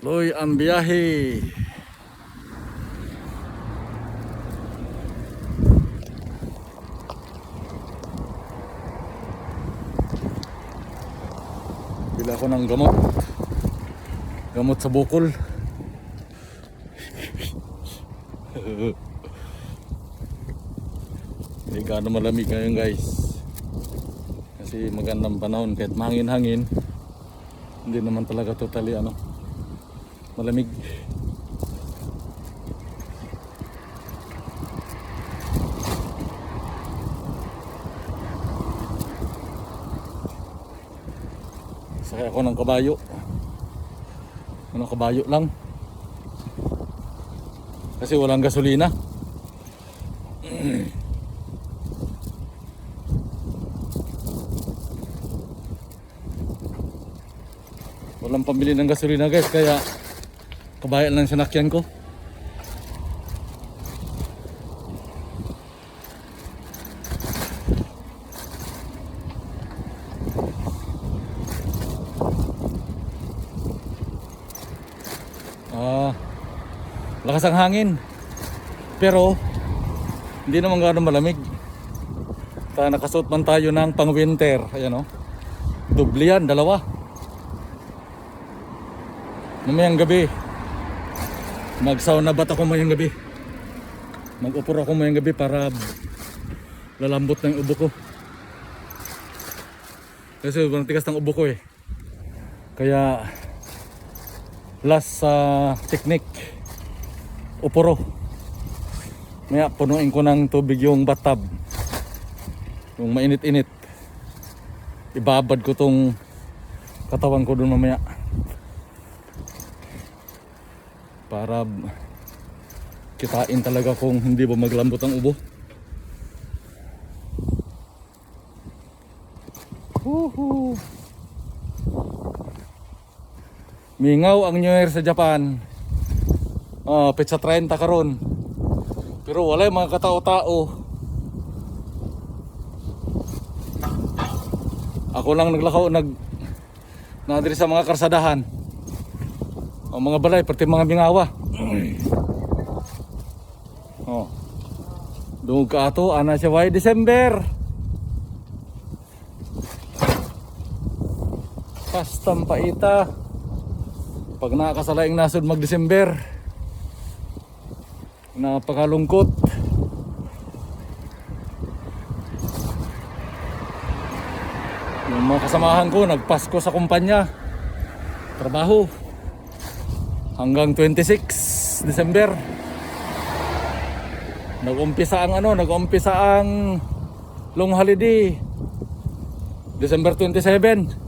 Tuloy ang biyahe. Bila ko ng gamot. Gamot sa bukol. Hindi gaano malamig ngayon guys. Kasi magandang panahon kahit mahangin-hangin. Hindi naman talaga totally malamig. Sakay ako ng kabayo. Kabayo lang. Kasi walang gasolina. Walang pambili ng gasolina guys, kaya kabayan lang sinakyan ko. Lakas ang hangin. Pero hindi naman gano'ng malamig. Nakasuot man tayo ng pang winter. Ayan Doble yan, dalawa. Mamayang gabi mag-sauna bath ako mamayang gabi. Mag-upor ako mamayang gabi para lalambot na yung ubo ko. Kasi sobrang tigas ng ubo ko Kaya last technique, uporo. Maya punuin ko ng tubig yung bathtub. Yung mainit-init. Ibabad ko tong katawan ko dun mamaya. Para kitain talaga kung hindi ba maglambot ang ubo. Woohoo! Mingaw ang New Year sa Japan. Petsa 30 karon. Pero wala yung mga katao-tao. Ako lang naglakaw nadiri sa mga karsadahan. Ang mga balay, pati mga mingawa. Dungog ka ato, ana siya way December. Pastang paita. Pag nakakasalaing nasod mag-December, napakalungkot. Yung mga kasamahan ko nagpasko sa kumpanya, trabaho hanggang 26 December. Nag-umpisa ang long holiday December 27.